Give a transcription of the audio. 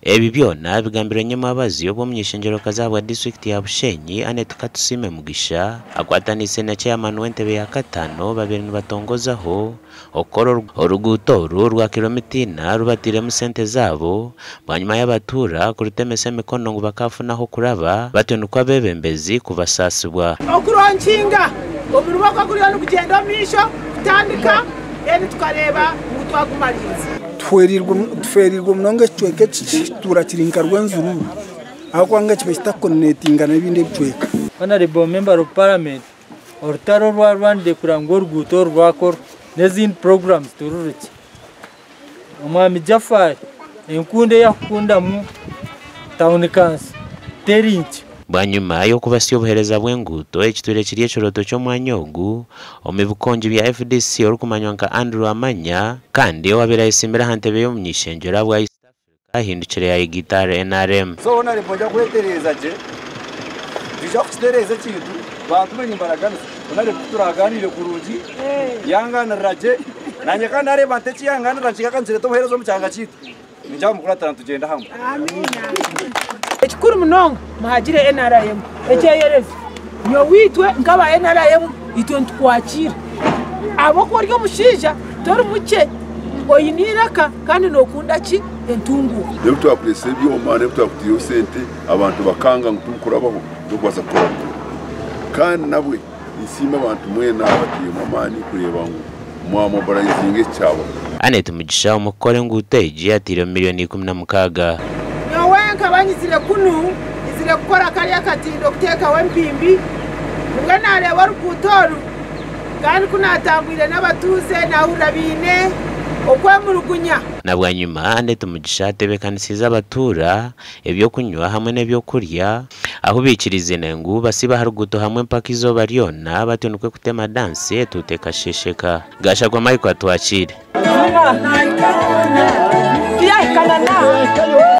Ebi byona bigambira nyuma abazi yo bomnyishengero kazabwa district ya Bushenyi ane tukatusime mugisha akwatanise na chairman w'entebe ya katano babiri batongozaho okoro oruguto rwa kilomitina rubatire mu sente zabo banyuma y'abatura kurutemese mikono ngo bakafunaho kuraba batonukwa bebembezi kubasasibwa okuronkinga omuntu bakakuriyo no kugenda misho tandika ene tukareba ngutwagumaliza tferirwa mnonga chweke turatirinka rwenzuru aho kwanga chibesta connectinga n'ibindi bicweka honorable member of parliament orutaro rwa Rwanda kurango ruguto rwakor nezin programs tururuki umwami Jafari enkunde yakunda mu town council terinchi banyuma yo kubasiyo buhereza bw'enguuto ekiture kiriye choroto cyo mwanyogu omibukonje bya FDC orukumanywa nka Andrew Amanya kandi wabira isimbira hantebe yo munyishengero bwa East Africa ahindukire ya gitare NRM so onaripoja kwetereza je dijya kustereza kintu batumenye imbaraga onari turaganire kuruji yangana raje nanye kandi are bateci yangana rachika kanzire to buherezo mu cyanga kitu njya mukura tugenda hamwe amina ekikuru munonga mahagire NRM ekyeyereza nyo witwe ngaba NRM itontu kwakira abo koryo mushija tori muke oyiniraka kandi nokunda ki entungu Nebuto apresse byoma nebuto akutiyo sente abantu bakanga ngukurabaho nokwaza ko kandi nabwe isima abantu mwena abatiye mamani kureba ngo mwamobilizinge cyabo Anet mugisha umukore nguteje atiro miliyoni 16 nyowenka banyizire kunu izire gukora kari akatindo kuteka wempimbi ngana wari kutoru kandi kunatangwire n'abatuze na urabine okwemurugunya nabwanyuma Anet mugisha atebekanisiza abatura ebyo kunywa hamwe n'ebyo kurya aho bikirize nengu basiba haruguto hamwe mpaka izoba ryona batonukwe kutema dance tuteka shesheka gashagwa Michael atwakire